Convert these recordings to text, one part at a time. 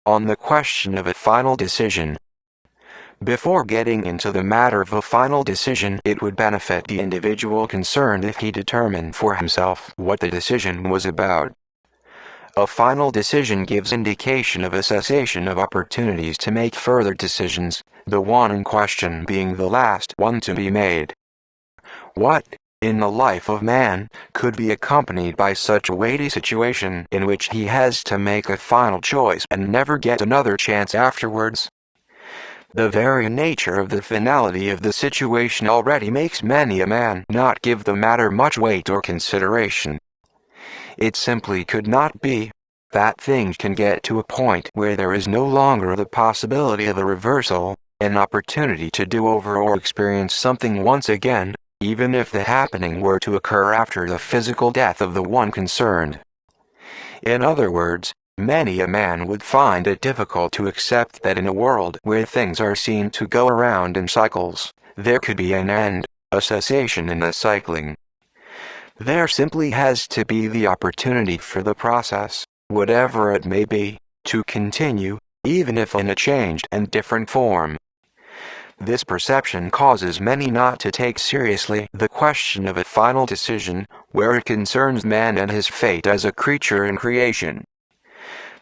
on the question of a final decision. Before getting into the matter of a final decision, it would benefit the individual concerned if he determined for himself what the decision was about. A final decision gives indication of a cessation of opportunities to make further decisions, the one in question being the last one to be made. What, in the life of man, could be accompanied by such a weighty situation in which he has to make a final choice and never get another chance afterwards? The very nature of the finality of the situation already makes many a man not give the matter much weight or consideration. It simply could not be that things can get to a point where there is no longer the possibility of a reversal, an opportunity to do over or experience something once again, even if the happening were to occur after the physical death of the one concerned. In other words, many a man would find it difficult to accept that in a world where things are seen to go around in cycles, there could be an end, a cessation in the cycling. There simply has to be the opportunity for the process, whatever it may be, to continue, even if in a changed and different form. This perception causes many not to take seriously the question of a final decision, where it concerns man and his fate as a creature in creation.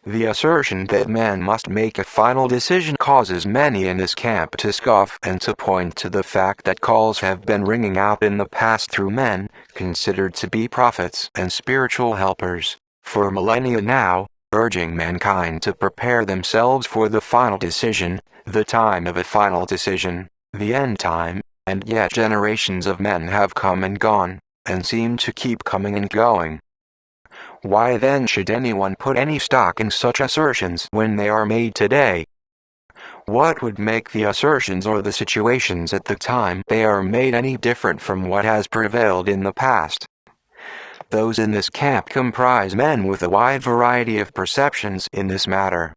The assertion that man must make a final decision causes many in this camp to scoff and to point to the fact that calls have been ringing out in the past through men, considered to be prophets and spiritual helpers, for millennia now, urging mankind to prepare themselves for the final decision, the time of a final decision, the end time, and yet generations of men have come and gone, and seem to keep coming and going. Why then should anyone put any stock in such assertions when they are made today? What would make the assertions or the situations at the time they are made any different from what has prevailed in the past? Those in this camp comprise men with a wide variety of perceptions in this matter.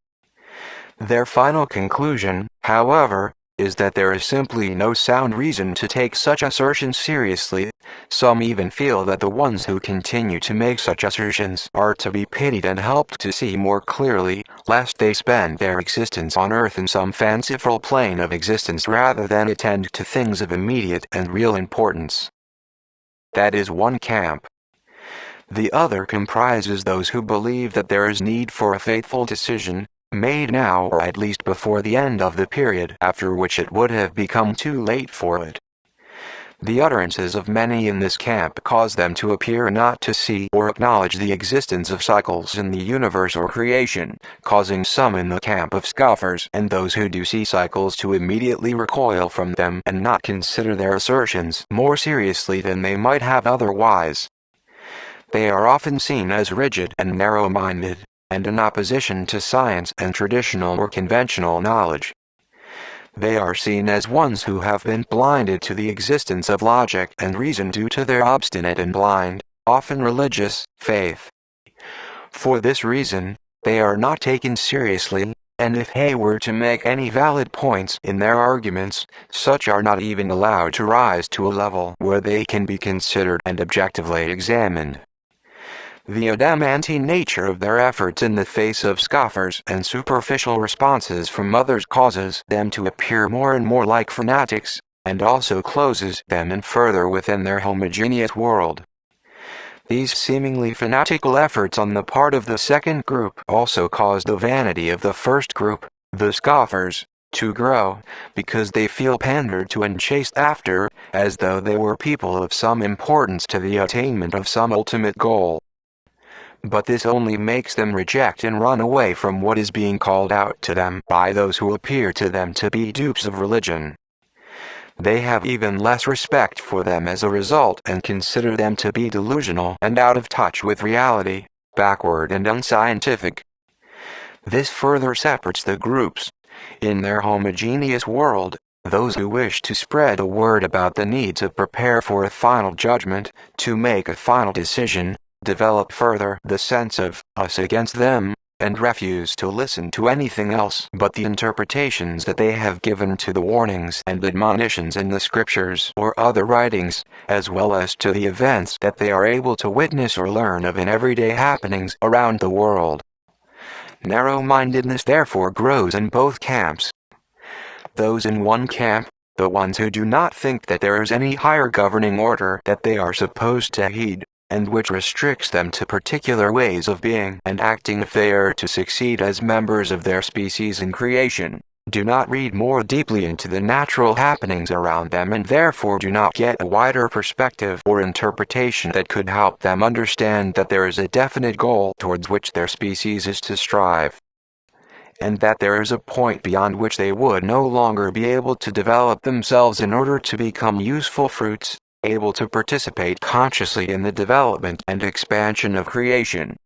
Their final conclusion, however, is that there is simply no sound reason to take such assertions seriously. Some even feel that the ones who continue to make such assertions are to be pitied and helped to see more clearly, lest they spend their existence on earth in some fanciful plane of existence rather than attend to things of immediate and real importance. That is one camp. The other comprises those who believe that there is need for a fateful decision, made now or at least before the end of the period after which it would have become too late for it. The utterances of many in this camp cause them to appear not to see or acknowledge the existence of cycles in the universe or creation, causing some in the camp of scoffers and those who do see cycles to immediately recoil from them and not consider their assertions more seriously than they might have otherwise. They are often seen as rigid and narrow-minded, and in opposition to science and traditional or conventional knowledge. They are seen as ones who have been blinded to the existence of logic and reason due to their obstinate and blind, often religious, faith. For this reason, they are not taken seriously, and if they were to make any valid points in their arguments, such are not even allowed to rise to a level where they can be considered and objectively examined. The adamantine nature of their efforts in the face of scoffers and superficial responses from others causes them to appear more and more like fanatics, and also closes them in further within their homogeneous world. These seemingly fanatical efforts on the part of the second group also cause the vanity of the first group, the scoffers, to grow, because they feel pandered to and chased after, as though they were people of some importance to the attainment of some ultimate goal. But this only makes them reject and run away from what is being called out to them by those who appear to them to be dupes of religion. They have even less respect for them as a result and consider them to be delusional and out of touch with reality, backward and unscientific. This further separates the groups. In their homogeneous world, those who wish to spread a word about the need to prepare for a final judgment, to make a final decision, develop further the sense of us against them, and refuse to listen to anything else but the interpretations that they have given to the warnings and admonitions in the scriptures or other writings, as well as to the events that they are able to witness or learn of in everyday happenings around the world. Narrow-mindedness therefore grows in both camps. Those in one camp, the ones who do not think that there is any higher governing order that they are supposed to heed, and which restricts them to particular ways of being and acting if they are to succeed as members of their species in creation, do not read more deeply into the natural happenings around them and therefore do not get a wider perspective or interpretation that could help them understand that there is a definite goal towards which their species is to strive, and that there is a point beyond which they would no longer be able to develop themselves in order to become useful fruits, able to participate consciously in the development and expansion of creation.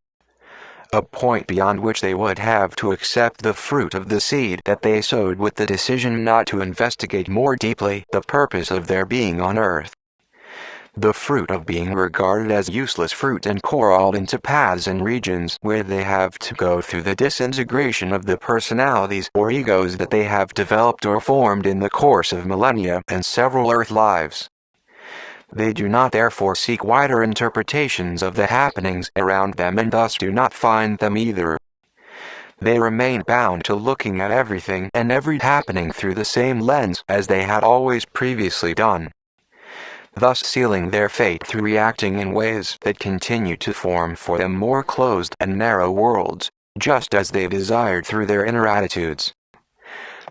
A point beyond which they would have to accept the fruit of the seed that they sowed with the decision not to investigate more deeply the purpose of their being on earth. The fruit of being regarded as useless fruit and corralled into paths and regions where they have to go through the disintegration of the personalities or egos that they have developed or formed in the course of millennia and several earth lives. They do not therefore seek wider interpretations of the happenings around them and thus do not find them either. They remain bound to looking at everything and every happening through the same lens as they had always previously done, thus sealing their fate through reacting in ways that continue to form for them more closed and narrow worlds, just as they desired through their inner attitudes.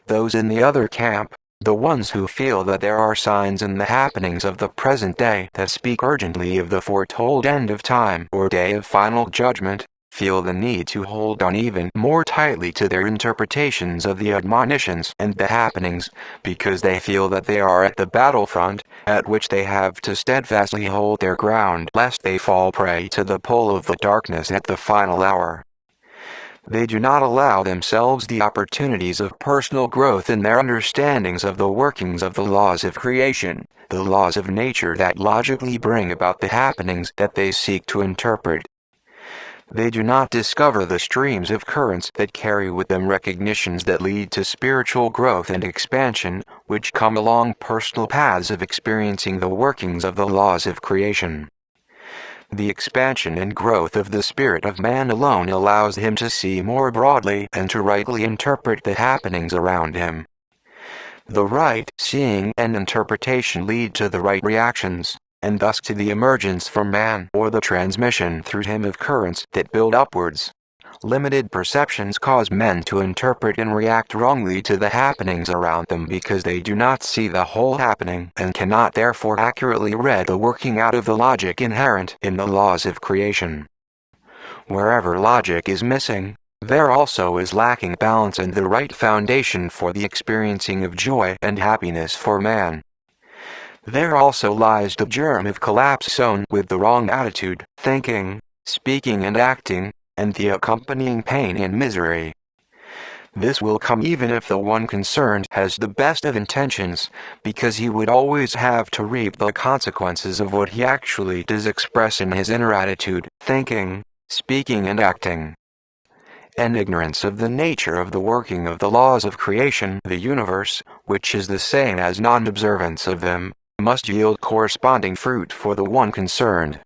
Those in the other camp, the ones who feel that there are signs in the happenings of the present day that speak urgently of the foretold end of time or day of final judgment, feel the need to hold on even more tightly to their interpretations of the admonitions and the happenings, because they feel that they are at the battlefront, at which they have to steadfastly hold their ground lest they fall prey to the pull of the darkness at the final hour. They do not allow themselves the opportunities of personal growth in their understandings of the workings of the laws of creation, the laws of nature that logically bring about the happenings that they seek to interpret. They do not discover the streams of currents that carry with them recognitions that lead to spiritual growth and expansion, which come along personal paths of experiencing the workings of the laws of creation. The expansion and growth of the spirit of man alone allows him to see more broadly and to rightly interpret the happenings around him. The right seeing and interpretation lead to the right reactions, and thus to the emergence from man or the transmission through him of currents that build upwards. Limited perceptions cause men to interpret and react wrongly to the happenings around them because they do not see the whole happening and cannot therefore accurately read the working out of the logic inherent in the laws of creation. Wherever logic is missing, there also is lacking balance and the right foundation for the experiencing of joy and happiness for man. There also lies the germ of collapse sown with the wrong attitude, thinking, speaking and acting, and the accompanying pain and misery. This will come even if the one concerned has the best of intentions, because he would always have to reap the consequences of what he actually does express in his inner attitude, thinking, speaking and acting. And ignorance of the nature of the working of the laws of creation, the universe, which is the same as non-observance of them, must yield corresponding fruit for the one concerned.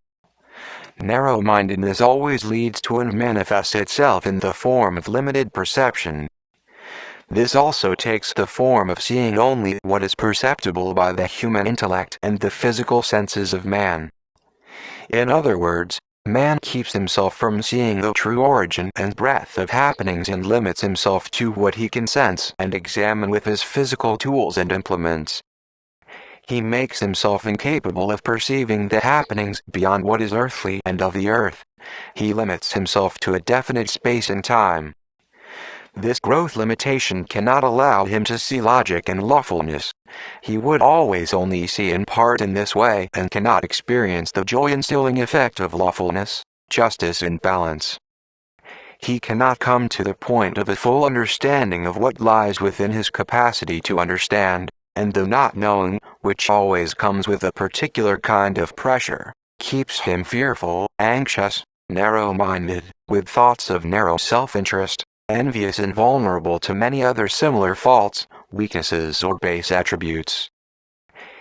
Narrow-mindedness always leads to and manifests itself in the form of limited perception. This also takes the form of seeing only what is perceptible by the human intellect and the physical senses of man. In other words, man keeps himself from seeing the true origin and breadth of happenings and limits himself to what he can sense and examine with his physical tools and implements. He makes himself incapable of perceiving the happenings beyond what is earthly and of the earth. He limits himself to a definite space and time. This growth limitation cannot allow him to see logic and lawfulness. He would always only see in part in this way and cannot experience the joy-instilling effect of lawfulness, justice and balance. He cannot come to the point of a full understanding of what lies within his capacity to understand, and the not knowing, which always comes with a particular kind of pressure, keeps him fearful, anxious, narrow-minded, with thoughts of narrow self-interest, envious and vulnerable to many other similar faults, weaknesses or base attributes.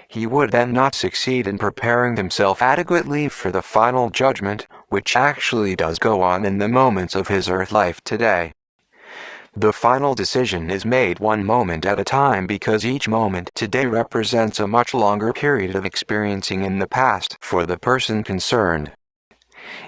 He would then not succeed in preparing himself adequately for the final judgment, which actually does go on in the moments of his earth life today. The final decision is made one moment at a time because each moment today represents a much longer period of experiencing in the past for the person concerned.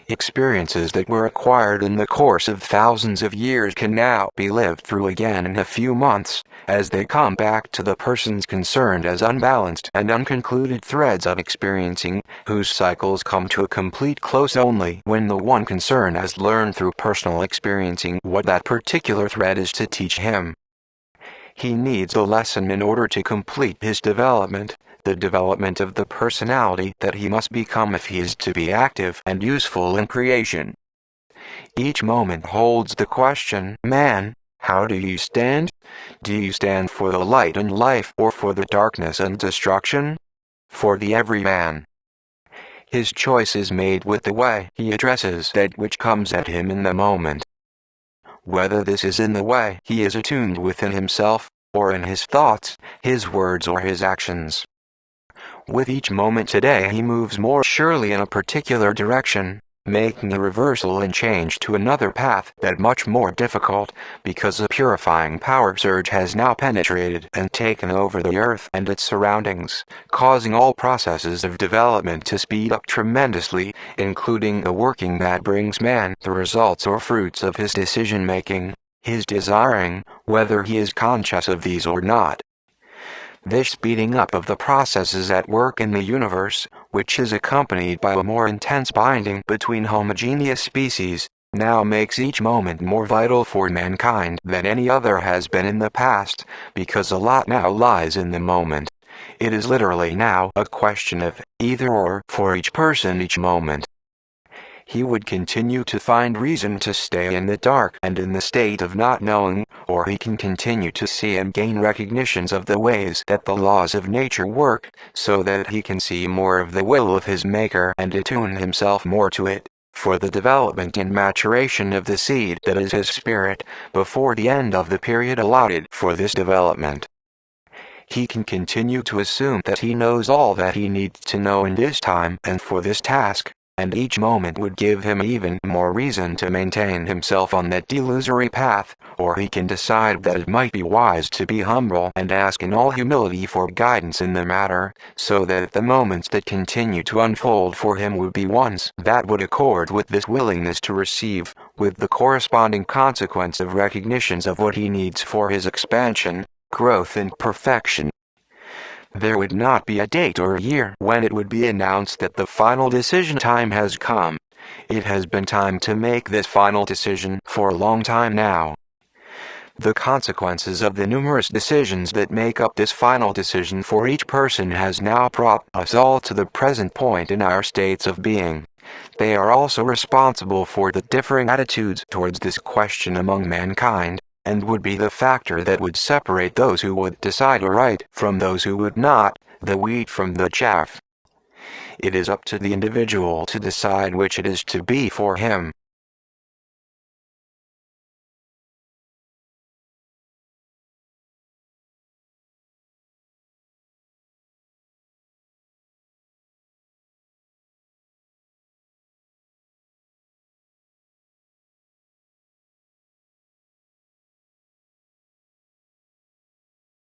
Experiences that were acquired in the course of thousands of years can now be lived through again in a few months, as they come back to the persons concerned as unbalanced and unconcluded threads of experiencing, whose cycles come to a complete close only when the one concerned has learned through personal experiencing what that particular thread is to teach him. He needs a lesson in order to complete his development, the development of the personality that he must become if he is to be active and useful in creation. Each moment holds the question, man, how do you stand? Do you stand for the light and life or for the darkness and destruction? For the everyman. His choice is made with the way he addresses that which comes at him in the moment. Whether this is in the way he is attuned within himself, or in his thoughts, his words or his actions. With each moment today he moves more surely in a particular direction, making a reversal and change to another path that much more difficult, because a purifying power surge has now penetrated and taken over the earth and its surroundings, causing all processes of development to speed up tremendously, including the working that brings man the results or fruits of his decision-making, his desiring, whether he is conscious of these or not. This speeding up of the processes at work in the universe, which is accompanied by a more intense binding between homogeneous species, now makes each moment more vital for mankind than any other has been in the past, because a lot now lies in the moment. It is literally now a question of either or for each person each moment. He would continue to find reason to stay in the dark and in the state of not knowing, or he can continue to see and gain recognitions of the ways that the laws of nature work, so that he can see more of the will of his Maker and attune himself more to it, for the development and maturation of the seed that is his spirit, before the end of the period allotted for this development. He can continue to assume that he knows all that he needs to know in this time and for this task, and each moment would give him even more reason to maintain himself on that delusory path, or he can decide that it might be wise to be humble and ask in all humility for guidance in the matter, so that the moments that continue to unfold for him would be ones that would accord with this willingness to receive, with the corresponding consequence of recognitions of what he needs for his expansion, growth and perfection. There would not be a date or a year when it would be announced that the final decision time has come. It has been time to make this final decision for a long time now. The consequences of the numerous decisions that make up this final decision for each person has now brought us all to the present point in our states of being. They are also responsible for the differing attitudes towards this question among mankind, and would be the factor that would separate those who would decide aright from those who would not, the wheat from the chaff. It is up to the individual to decide which it is to be for him,